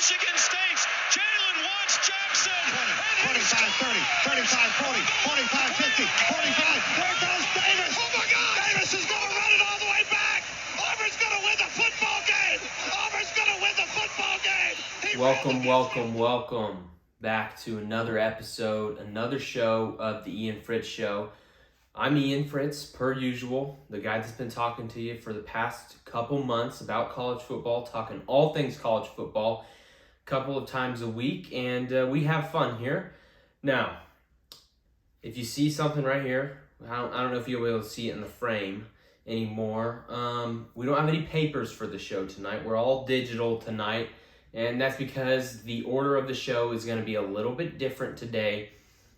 Michigan State's Jalen Watts Jackson. 20, 25, 30, 35, 40, 45, 50, 45. There goes Davis. Oh, my God. Davis is going to run it all the way back. Auburn's going to win the football game. Auburn's going to win the football game. Welcome back to another episode, another show of the Ian Fritts Show. I'm Ian Fritts, per usual, the guy that's been talking to you for the past couple months about college football, talking all things college football, a couple of times a week, and we have fun here. Now, if you see something right here, I don't know if you'll be able to see it in the frame anymore. We don't have any papers for the show tonight. We're all digital tonight, and that's because the order of the show is going to be a little bit different today.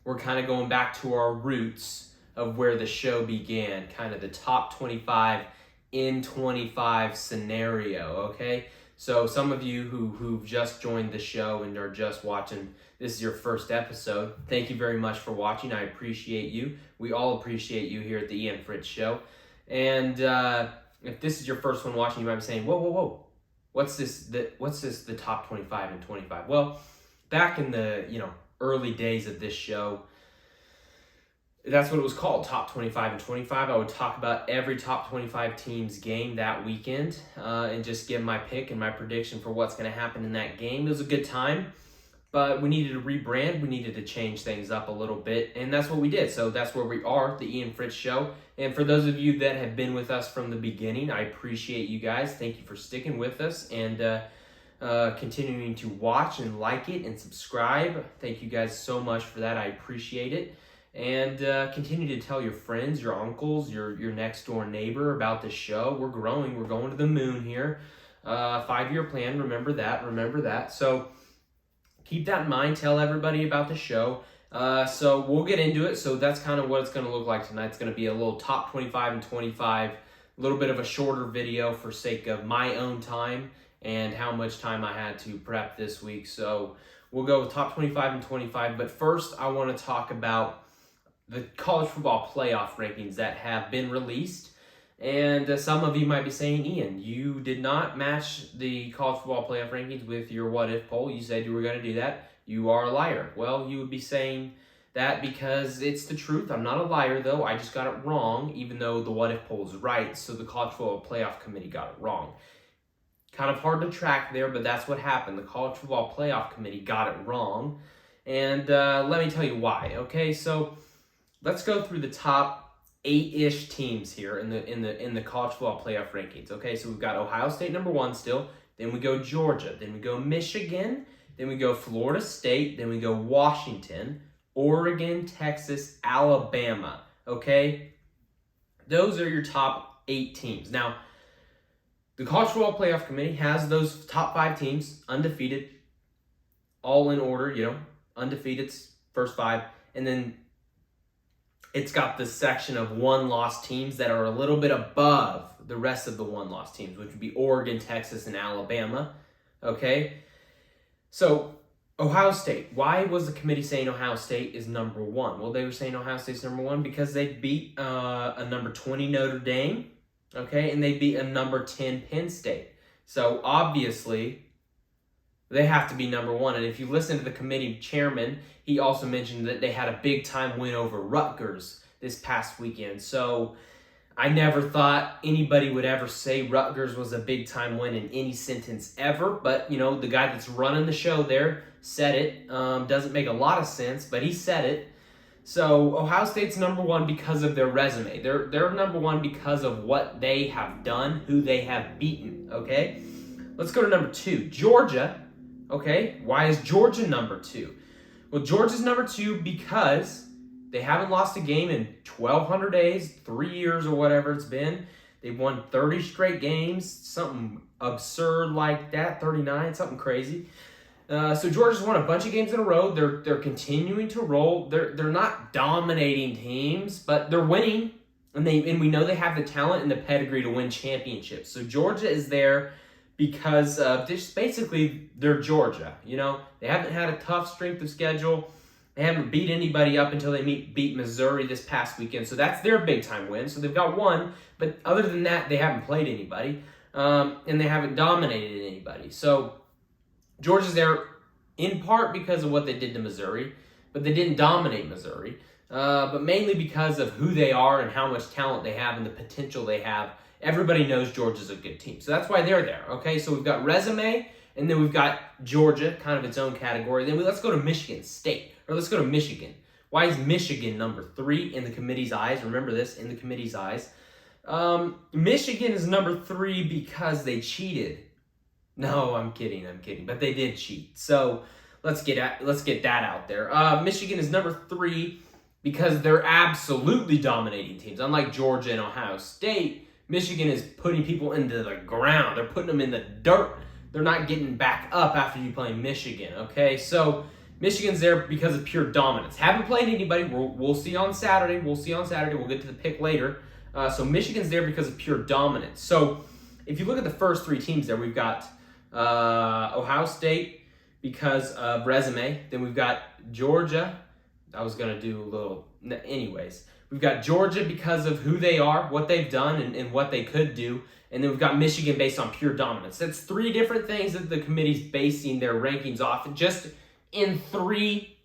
We're kind of going back to our roots of where the show began, kind of the top 25 in 25 scenario, okay? So some of you who've just joined the show and are just watching, this is your first episode, thank you very much for watching. I appreciate you. We all appreciate you here at the Ian Fritts Show. And if this is your first one watching, you might be saying, whoa, what's this, the top 25 and 25? Well, back in the early days of this show, that's what it was called, Top 25 and 25. I would talk about every top 25 team's game that weekend and just give my pick and my prediction for what's going to happen in that game. It was a good time, but we needed to rebrand. We needed to change things up a little bit, and that's what we did. So that's where we are, the Ian Fritts Show. And for those of you that have been with us from the beginning, I appreciate you guys. Thank you for sticking with us and continuing to watch and like it and subscribe. Thank you guys so much for that. I appreciate it. And continue to tell your friends, your uncles, your next door neighbor about the show. We're growing. We're going to the moon here. 5-year plan. Remember that. So keep that in mind. Tell everybody about the show. So we'll get into it. So that's kind of what it's going to look like tonight. It's going to be a little top 25 and 25. A little bit of a shorter video for sake of my own time and how much time I had to prep this week. So we'll go with top 25 and 25. But first, I want to talk about the college football playoff rankings that have been released. And some of you might be saying, Ian, you did not match the college football playoff rankings with your what if poll. You said you were going to do that. You are a liar. Well, you would be saying that because it's the truth. I'm not a liar, though. I just got it wrong, even though the what if poll is right. So the college football playoff committee got it wrong. Kind of hard to track there, but that's what happened. The college football playoff committee got it wrong. And let me tell you why. Okay, so let's go through the top 8-ish teams here in the college football playoff rankings. Okay, so we've got Ohio State number 1 still. Then we go Georgia. Then we go Michigan. Then we go Florida State. Then we go Washington, Oregon, Texas, Alabama. Okay, those are your top 8 teams. Now, the college football playoff committee has those top 5 teams undefeated, all in order. Undefeated first 5, and then it's got this section of one-loss teams that are a little bit above the rest of the one-loss teams, which would be Oregon, Texas, and Alabama, okay? So, Ohio State. Why was the committee saying Ohio State is number 1? Well, they were saying Ohio State's number 1 because they beat a number 20 Notre Dame, okay? And they beat a number 10 Penn State. So, obviously, they have to be number 1. And if you listen to the committee chairman, he also mentioned that they had a big-time win over Rutgers this past weekend. So I never thought anybody would ever say Rutgers was a big-time win in any sentence ever. But, the guy that's running the show there said it. Doesn't make a lot of sense, but he said it. So Ohio State's number 1 because of their resume. They're number 1 because of what they have done, who they have beaten, okay? Let's go to number 2, Georgia. Okay, why is Georgia number 2? Well, Georgia's number 2 because they haven't lost a game in 1,200 days, 3 years or whatever it's been. They've won 30 straight games, something absurd like that, 39, something crazy. So Georgia's won a bunch of games in a row. They're continuing to roll. They're not dominating teams, but they're winning, and we know they have the talent and the pedigree to win championships. So Georgia is there because just basically they're Georgia. They haven't had a tough strength of schedule. They haven't beat anybody up until they beat Missouri this past weekend. So that's their big-time win. So they've got 1, but other than that, they haven't played anybody, and they haven't dominated anybody. So Georgia's there in part because of what they did to Missouri, but they didn't dominate Missouri. But mainly because of who they are and how much talent they have and the potential they have. Everybody knows Georgia's a good team. So that's why they're there, okay? So we've got resume, and then we've got Georgia, kind of its own category. Then let's go to Michigan State, or let's go to Michigan. Why is Michigan number 3 in the committee's eyes? Remember this, in the committee's eyes. Michigan is number 3 because they cheated. No, I'm kidding, but they did cheat. So let's get that out there. Michigan is number 3 because they're absolutely dominating teams. Unlike Georgia and Ohio State, Michigan is putting people into the ground. They're putting them in the dirt. They're not getting back up after you play Michigan, okay? So Michigan's there because of pure dominance. Haven't played anybody. We'll see on Saturday. We'll get to the pick later. So Michigan's there because of pure dominance. So if you look at the first 3 teams there, we've got Ohio State because of resume. Then we've got Georgia. I was going to do a little... Anyways, we've got Georgia because of who they are, what they've done, and what they could do. And then we've got Michigan based on pure dominance. That's 3 different things that the committee's basing their rankings off, just in three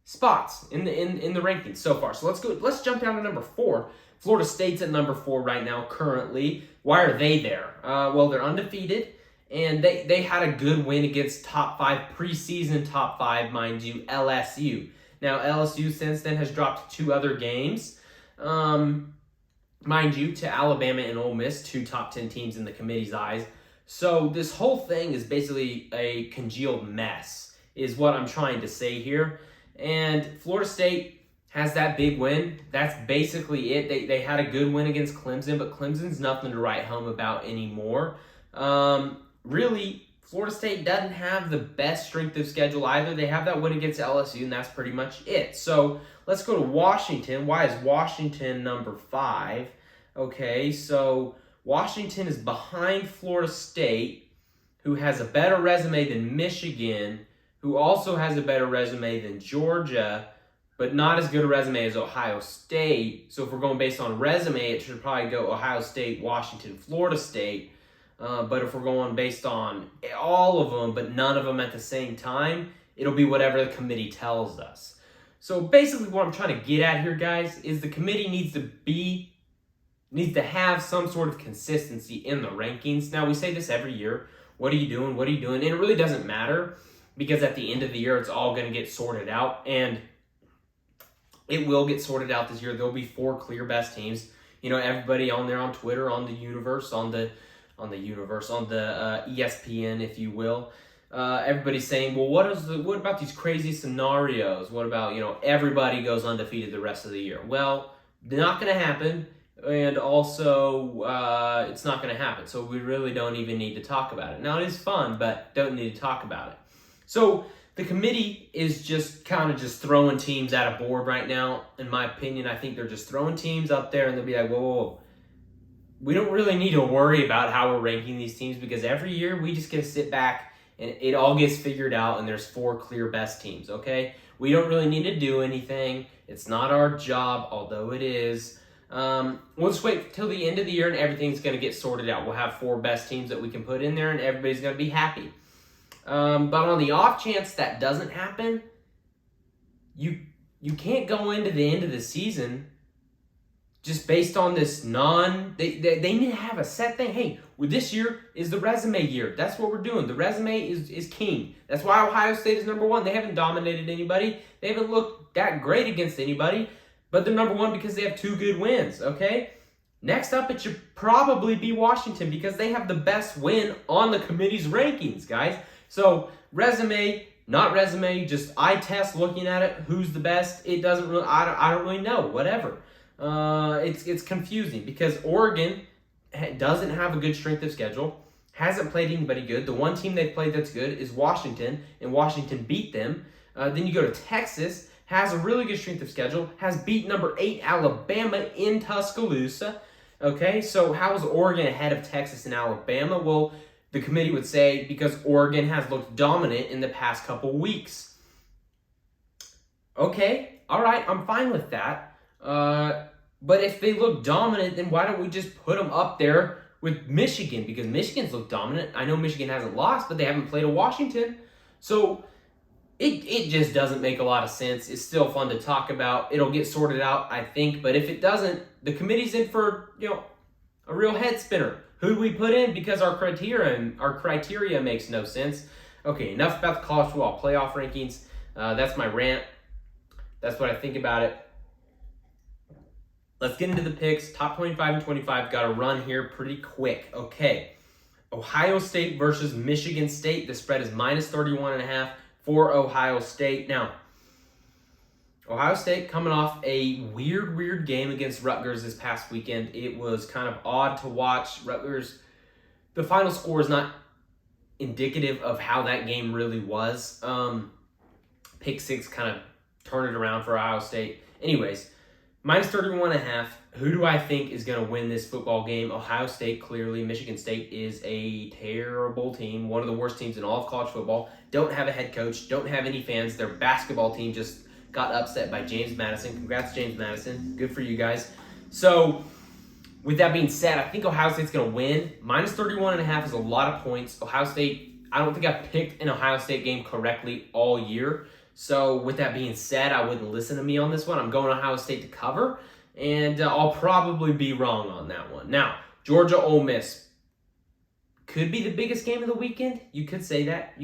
spots in the rankings so far. So let's jump down to number 4. Florida State's at number 4 right now, currently. Why are they there? Well, they're undefeated. And they had a good win against top 5, preseason top 5, mind you, LSU. Now, LSU since then has dropped 2 other games, mind you, to Alabama and Ole Miss, 2 top 10 teams in the committee's eyes. So this whole thing is basically a congealed mess, is what I'm trying to say here. And Florida State has that big win. That's basically it. They had a good win against Clemson, but Clemson's nothing to write home about anymore. Really, Florida State doesn't have the best strength of schedule either. They have that win against LSU, and that's pretty much it. So let's go to Washington. Why is Washington number 5? Okay, so Washington is behind Florida State, who has a better resume than Michigan, who also has a better resume than Georgia, but not as good a resume as Ohio State. So if we're going based on resume, it should probably go Ohio State, Washington, Florida State. But if we're going based on all of them, but none of them at the same time, it'll be whatever the committee tells us. So basically what I'm trying to get at here, guys, is the committee needs to have some sort of consistency in the rankings. Now, we say this every year. What are you doing? What are you doing? And it really doesn't matter, because at the end of the year, it's all going to get sorted out. And it will get sorted out this year. There'll be 4 clear best teams. You know, everybody on there on Twitter, on the universe, on the ESPN, if you will. Everybody's saying, well, what about these crazy scenarios? What about, everybody goes undefeated the rest of the year? Well, not going to happen, and also it's not going to happen, so we really don't even need to talk about it. Now, it is fun, but don't need to talk about it. So the committee is just kind of just throwing teams at a board right now. In my opinion, I think they're just throwing teams up there, and they'll be like, whoa. We don't really need to worry about how we're ranking these teams, because every year we just get to sit back and it all gets figured out, and there's 4 clear best teams, okay? We don't really need to do anything. It's not our job, although it is. We'll just wait till the end of the year and everything's going to get sorted out. We'll have 4 best teams that we can put in there, and everybody's going to be happy. But on the off chance that doesn't happen, you can't go into the end of the season just based on this they need to have a set thing. Hey, this year is the resume year. That's what we're doing. The resume is king. That's why Ohio State is number 1. They haven't dominated anybody. They haven't looked that great against anybody, but they're number 1 because they have 2 good wins, okay? Next up, it should probably be Washington, because they have the best win on the committee's rankings, guys. So resume, not resume, just eye test looking at it, who's the best. It doesn't really, I don't really know, whatever. It's confusing, because Oregon doesn't have a good strength of schedule, hasn't played anybody good. The one team they've played that's good is Washington, and Washington beat them. Then you go to Texas, has a really good strength of schedule, has beat number 8 Alabama in Tuscaloosa. Okay, so how is Oregon ahead of Texas and Alabama? Well, the committee would say because Oregon has looked dominant in the past couple weeks. Okay, all right, I'm fine with that. But if they look dominant, then why don't we just put them up there with Michigan because Michigan's looked dominant. I know Michigan hasn't lost, but they haven't played a Washington. So it just doesn't make a lot of sense. It's still fun to talk about. It'll get sorted out, I think. But if it doesn't, the committee's in for, a real head spinner. Who do we put in? Because our criteria makes no sense. Okay, enough about the college football playoff rankings. That's my rant. That's what I think about it. Let's get into the picks. Top 25 and 25. Got to run here pretty quick. Okay. Ohio State versus Michigan State. The spread is -31.5 for Ohio State. Now, Ohio State coming off a weird game against Rutgers this past weekend. It was kind of odd to watch. Rutgers, the final score is not indicative of how that game really was. Pick six kind of turned it around for Ohio State. Anyways, -31.5. Who do I think is going to win this football game? Ohio State, clearly. Michigan State is a terrible team. One of the worst teams in all of college football. Don't have a head coach. Don't have any fans. Their basketball team just got upset by James Madison. Congrats, James Madison. Good for you guys. So, with that being said, I think Ohio State's going to win. -31.5 is a lot of points. Ohio State, I don't think I've picked an Ohio State game correctly all year. So, with that being said, I wouldn't listen to me on this one. I'm going Ohio State to cover, and I'll probably be wrong on that one. Now, Georgia Ole Miss could be the biggest game of the weekend. You could say that.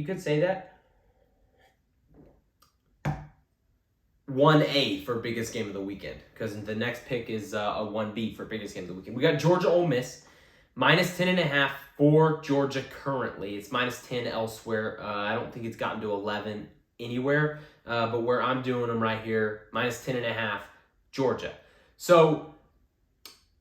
1A for biggest game of the weekend, because the next pick is a 1B for biggest game of the weekend. We got Georgia Ole Miss, -10.5 for Georgia currently. It's -10 elsewhere. I don't think it's gotten to 11 anywhere, but where I'm doing them right here, -10.5, Georgia. So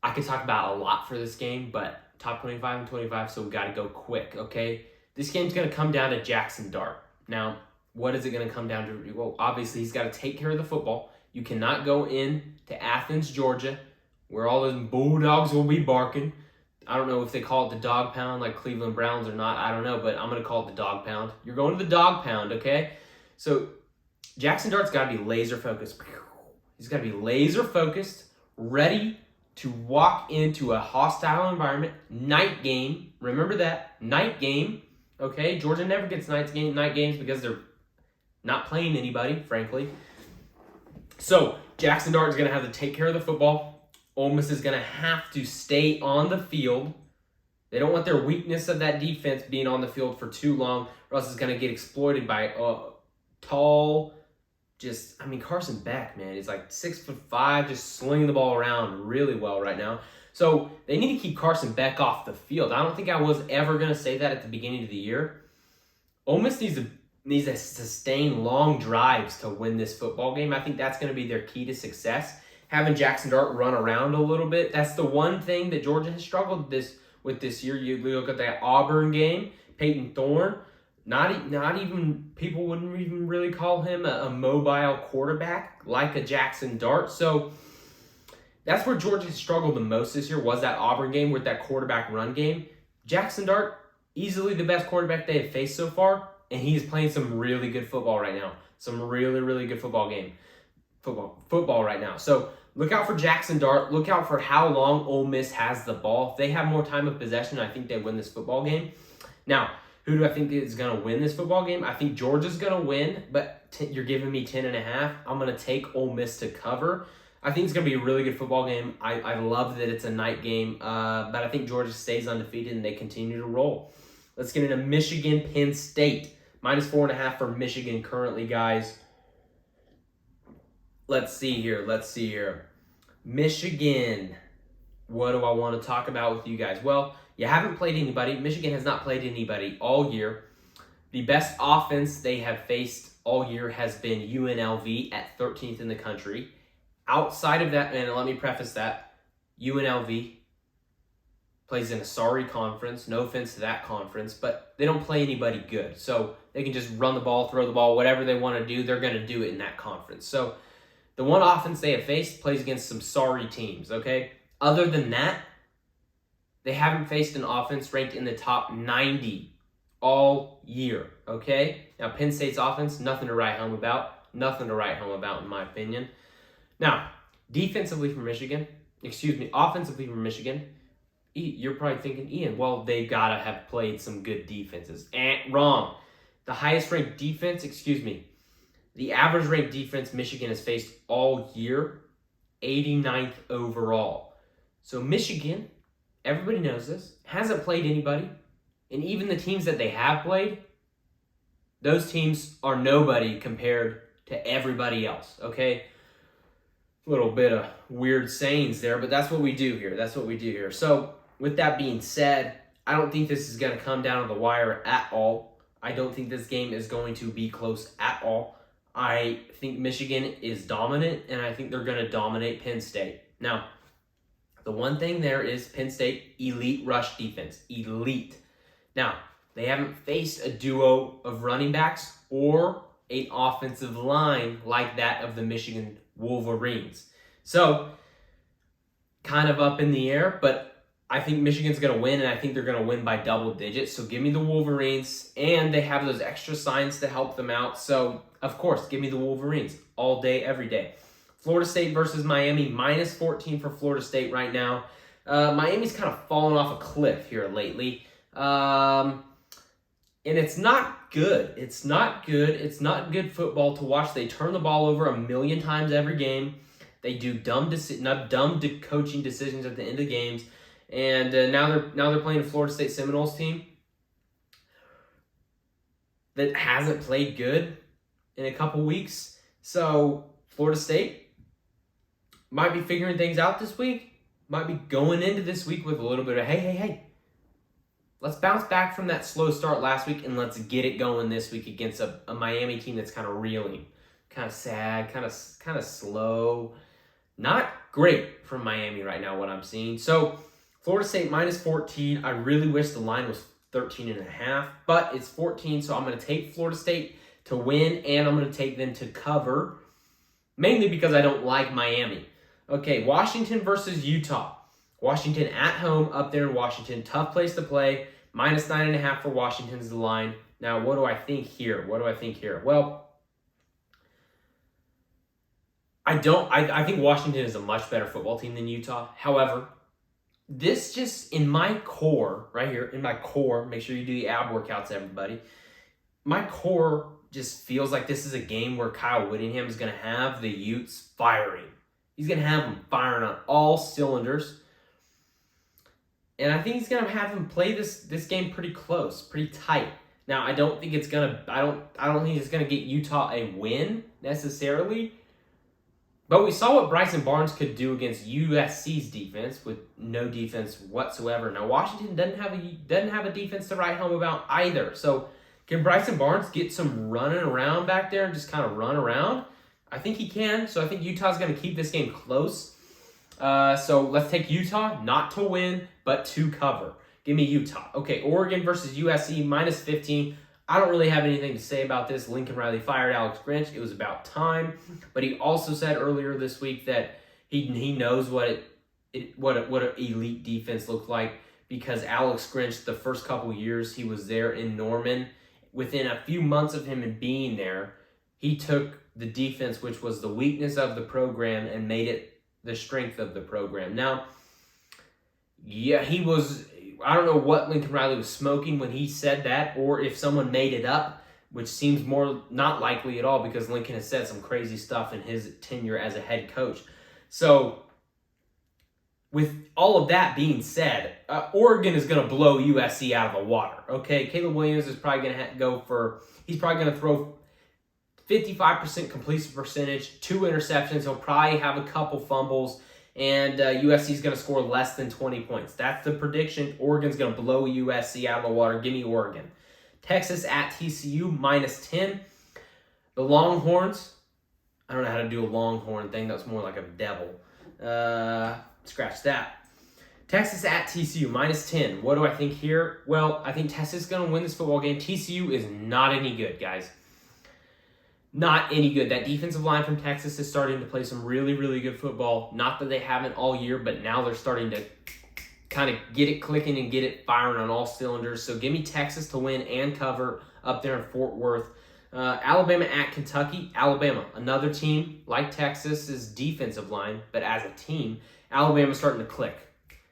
I could talk about a lot for this game, but top 25 and 25, so we got to go quick, okay? This game's going to come down to Jackson Dart. Now, what is it going to come down to? Well, obviously, he's got to take care of the football. You cannot go in to Athens, Georgia, where all those Bulldogs will be barking. I don't know if they call it the dog pound like Cleveland Browns or not. I don't know, but I'm going to call it the dog pound. You're going to the dog pound, okay? So Jackson Dart's got to be laser focused. He's got to be laser focused, ready to walk into a hostile environment. Night game. Remember that. Night game. Okay? Georgia never gets night games because they're not playing anybody, frankly. So Jackson Dart is going to have to take care of the football. Ole Miss is going to have to stay on the field. They don't want their weakness of that defense being on the field for too long, or else it's going to get exploited by tall, Carson Beck, man. He's like 6'5", just slinging the ball around really well right now. So they need to keep Carson Beck off the field. I don't think I was ever going to say that at the beginning of the year. Ole Miss needs to sustain long drives to win this football game. I think that's going to be their key to success. Having Jackson Dart run around a little bit, that's the one thing that Georgia has struggled with this year. You look at that Auburn game, Peyton Thorne. Not even, people wouldn't even really call him a mobile quarterback like a Jackson Dart. So that's where Georgia struggled the most this year, was that Auburn game with that quarterback run game. Jackson Dart, easily the best quarterback they have faced so far, and he's playing some really good football right now. Some really, really good football right now. So look out for Jackson Dart. Look out for how long Ole Miss has the ball. If they have more time of possession, I think they win this football game. Now, who do I think is going to win this football game? I think Georgia's going to win, but you're giving me 10.5. I'm going to take Ole Miss to cover. I think it's going to be a really good football game. I love that it's a night game, but I think Georgia stays undefeated and they continue to roll. Let's get into Michigan, Penn State. -4.5 for Michigan currently, guys. Let's see here. Michigan. What do I want to talk about with you guys? Well, you haven't played anybody. Michigan has not played anybody all year. The best offense they have faced all year has been UNLV at 13th in the country. Outside of that, and let me preface that, UNLV plays in a sorry conference. No offense to that conference, but they don't play anybody good. So they can just run the ball, throw the ball, whatever they want to do, they're going to do it in that conference. So the one offense they have faced plays against some sorry teams, okay? Other than that, they haven't faced an offense ranked in the top 90 all year, okay? Now, Penn State's offense, nothing to write home about. Nothing to write home about, in my opinion. Now, offensively for Michigan, You're probably thinking, Ian, well, they got to have played some good defenses. Wrong. The highest ranked defense, the average ranked defense Michigan has faced all year, 89th overall. So Michigan, everybody knows this, hasn't played anybody. And even the teams that they have played, those teams are nobody compared to everybody else, okay? A little bit of weird sayings there, but that's what we do here. So with that being said, I don't think this is going to come down to the wire at all. I don't think this game is going to be close at all. I think Michigan is dominant, and I think they're going to dominate Penn State. Now, the one thing there is Penn State, elite rush defense. Elite. Now, they haven't faced a duo of running backs or an offensive line like that of the Michigan Wolverines. So, kind of up in the air, but I think Michigan's going to win, and I think they're going to win by double digits. So give me the Wolverines, and they have those extra signs to help them out. So, of course, give me the Wolverines all day, every day. Florida State versus Miami, minus 14 for Florida State right now. Miami's kind of fallen off a cliff here lately. And it's not good. It's not good football to watch. They turn the ball over 1,000,000 times every game. They do dumb coaching decisions at the end of games. And now they're playing a Florida State Seminoles team that hasn't played good in a couple weeks. So Florida State might be figuring things out this week. Might be going into this week with a little bit of, hey. Let's bounce back from that slow start last week and let's get it going this week against a Miami team that's kind of reeling. Kind of sad, kind of slow. Not great from Miami right now, what I'm seeing. So Florida State minus 14. I really wish the line was 13.5, but it's 14, so I'm going to take Florida State to win, and I'm going to take them to cover, mainly because I don't like Miami. Okay, Washington versus Utah. Washington at home up there in Washington. Tough place to play. Minus 9.5 for Washington's the line. Now, what do I think here? Well, I think Washington is a much better football team than Utah. However, this just, in my core, right here, make sure you do the ab workouts, everybody. My core just feels like this is a game where Kyle Whittingham is going to have the Utes firing. He's going to have them firing on all cylinders. And I think he's going to have them play this game pretty close, pretty tight. Now, I don't think it's going to, I don't think it's going to get Utah a win necessarily. But we saw what Bryson Barnes could do against USC's defense with no defense whatsoever. Now, Washington doesn't have a defense to write home about either. So, can Bryson Barnes get some running around back there and just kind of run around? I think he can. So, I think Utah's going to keep this game close. So, let's take Utah, not to win, but to cover. Give me Utah. Okay, Oregon versus USC, minus 15. I don't really have anything to say about this. Lincoln Riley fired Alex Grinch. It was about time. But he also said earlier this week that he knows what an elite defense looked like, because Alex Grinch, the first couple years he was there in Norman, within a few months of him being there, he took the defense, which was the weakness of the program, and made it the strength of the program. Now, yeah, I don't know what Lincoln Riley was smoking when he said that, or if someone made it up, which seems more not likely at all, because Lincoln has said some crazy stuff in his tenure as a head coach. So, with all of that being said, Oregon is going to blow USC out of the water. Okay, Caleb Williams is probably going to he's probably going to throw 55% completion percentage, 2 interceptions. He'll probably have a couple fumbles. And USC is going to score less than 20 points. That's the prediction. Oregon's going to blow USC out of the water. Give me Oregon. Texas at TCU, minus 10. The Longhorns, I don't know how to do a Longhorn thing. That's more like a devil. Scratch that. Texas at TCU, minus 10. What do I think here? Well, I think Texas is going to win this football game. TCU is not any good, guys. Not any good. That defensive line from Texas is starting to play some really, really good football. Not that they haven't all year, but now they're starting to kind of get it clicking and get it firing on all cylinders. So give me Texas to win and cover up there in Fort Worth. Alabama at Kentucky. Alabama, another team like Texas's defensive line, but as a team, Alabama's starting to click.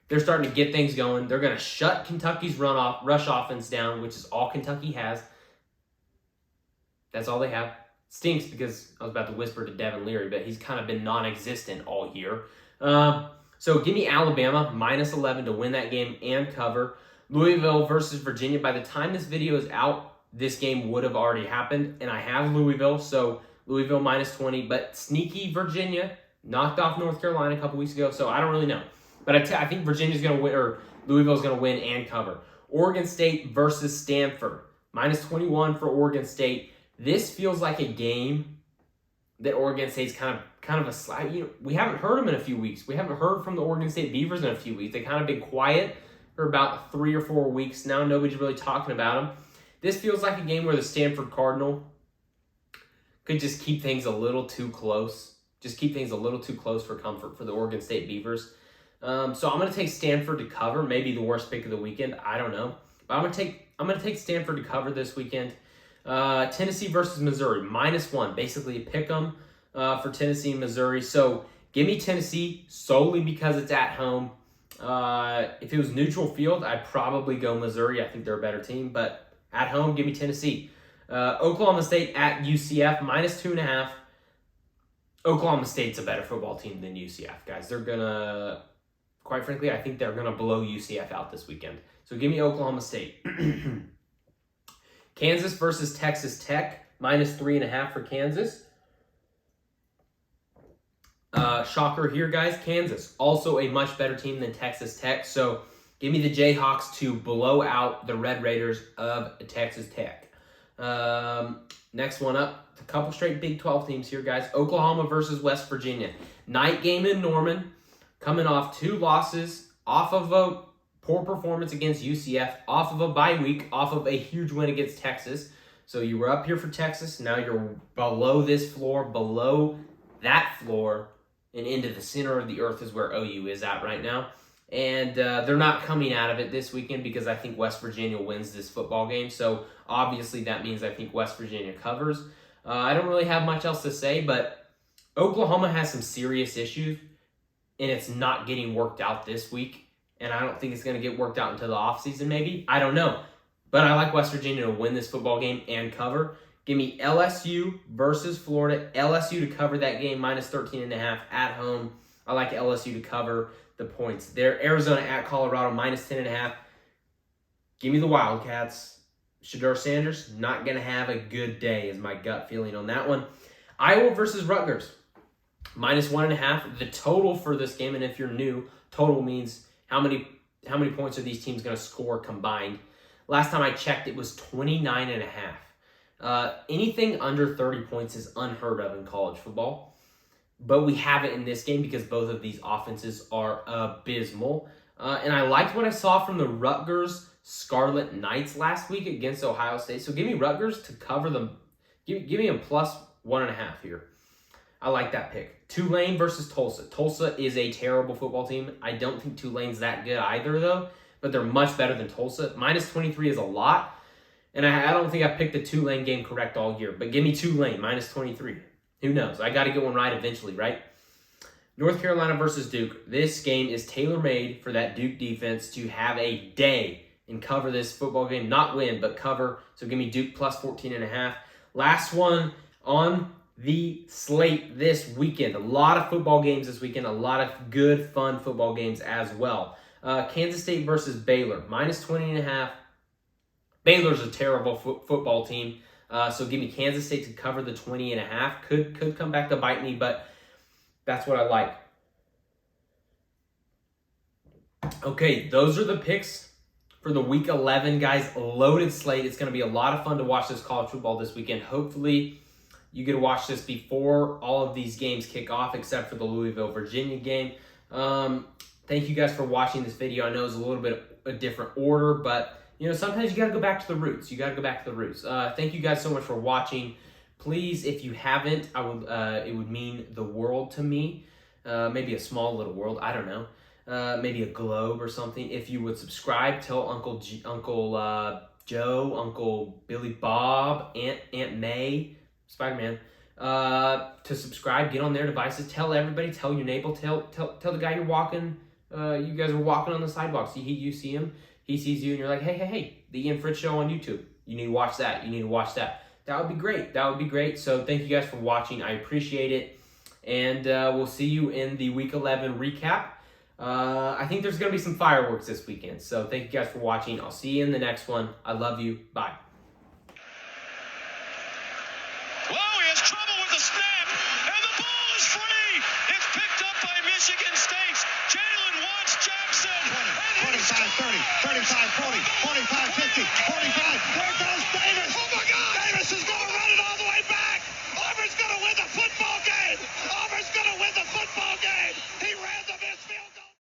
They're starting to get things going. They're going to shut Kentucky's rush offense down, which is all Kentucky has. That's all they have. Stinks because I was about to whisper to Devin Leary, but he's kind of been non-existent all year. So give me Alabama, -11 to win that game and cover. Louisville versus Virginia. By the time this video is out, this game would have already happened, and I have Louisville, so Louisville -20. But sneaky Virginia knocked off North Carolina a couple weeks ago, so I don't really know. But I think Virginia's going to win, or Louisville's going to win and cover. Oregon State versus Stanford. -21 for Oregon State. This feels like a game that Oregon State's kind of a slide. We haven't heard them in a few weeks. We haven't heard from the Oregon State Beavers in a few weeks. They've kind of been quiet for about 3 or 4 weeks now. Nobody's really talking about them. This feels like a game where the Stanford Cardinal could just keep things a little too close. Just keep things a little too close for comfort for the Oregon State Beavers. So I'm going to take Stanford to cover. Maybe the worst pick of the weekend. I don't know. But I'm going to take Stanford to cover this weekend. Tennessee versus Missouri, -1. Basically a pick 'em for Tennessee and Missouri. So give me Tennessee solely because it's at home. If it was neutral field, I'd probably go Missouri. I think they're a better team. But at home, give me Tennessee. Oklahoma State at UCF, -2.5. Oklahoma State's a better football team than UCF, guys. They're going to, quite frankly, I think they're going to blow UCF out this weekend. So give me Oklahoma State. Kansas versus Texas Tech, -3.5 for Kansas. Shocker here, guys. Kansas, also a much better team than Texas Tech. So give me the Jayhawks to blow out the Red Raiders of Texas Tech. Next one up, a couple straight Big 12 teams here, guys. Oklahoma versus West Virginia. Night game in Norman, coming off 2 losses, off of a poor performance against UCF, off of a bye week, off of a huge win against Texas. So you were up here for Texas. Now you're below this floor, below that floor, and into the center of the earth is where OU is at right now. And they're not coming out of it this weekend because I think West Virginia wins this football game. So obviously that means I think West Virginia covers. I don't really have much else to say, but Oklahoma has some serious issues, and it's not getting worked out this week. And I don't think it's going to get worked out until the offseason maybe. I don't know. But I like West Virginia to win this football game and cover. Give me LSU versus Florida. LSU to cover that game, -13.5 at home. I like LSU to cover the points there. Arizona at Colorado, -10.5. Give me the Wildcats. Shedeur Sanders, not going to have a good day is my gut feeling on that one. Iowa versus Rutgers, -1.5. The total for this game, and if you're new, total means how many points are these teams going to score combined? Last time I checked, it was 29.5. Anything under 30 points is unheard of in college football. But we have it in this game because both of these offenses are abysmal. And I liked what I saw from the Rutgers Scarlet Knights last week against Ohio State. So give me Rutgers to cover them. Give me a +1.5 here. I like that pick. Tulane versus Tulsa. Tulsa is a terrible football team. I don't think Tulane's that good either, though. But they're much better than Tulsa. -23 is a lot. And I don't think I picked the Tulane game correct all year. But give me Tulane, -23. Who knows? I got to get one right eventually, right? North Carolina versus Duke. This game is tailor-made for that Duke defense to have a day and cover this football game. Not win, but cover. So give me Duke +14.5. Last one on the slate this weekend. A lot of football games this weekend. A lot of good, fun football games as well. Kansas State versus Baylor. -20.5. Baylor's a terrible football team. So give me Kansas State to cover the 20.5. Could come back to bite me, but that's what I like. Okay, those are the picks for the Week 11, guys. A loaded slate. It's going to be a lot of fun to watch this college football this weekend. Hopefully, you get to watch this before all of these games kick off, except for the Louisville-Virginia game. Thank you guys for watching this video. I know it's a little bit a different order, but sometimes you got to go back to the roots. Thank you guys so much for watching. Please, if you haven't, it would mean the world to me. Maybe a small little world. I don't know. Maybe a globe or something. If you would subscribe, tell Uncle Joe, Uncle Billy Bob, Aunt May, Spider-Man, to subscribe. Get on their devices. Tell everybody. Tell your neighbor. Tell the guy you're walking you guys are walking on the sidewalk. You see him, he sees you, and you're like, hey, the Ian Fritts Show on YouTube. You need to watch that. You need to watch that. That would be great. That would be great. So thank you guys for watching. I appreciate it. And we'll see you in the Week 11 recap. I think there's going to be some fireworks this weekend. So thank you guys for watching. I'll see you in the next one. I love you. Bye. Whoa, he has trouble with the snap, and the ball is free. It's picked up by Michigan State's Jalen Watts Jackson. 25, 30, 35, 40.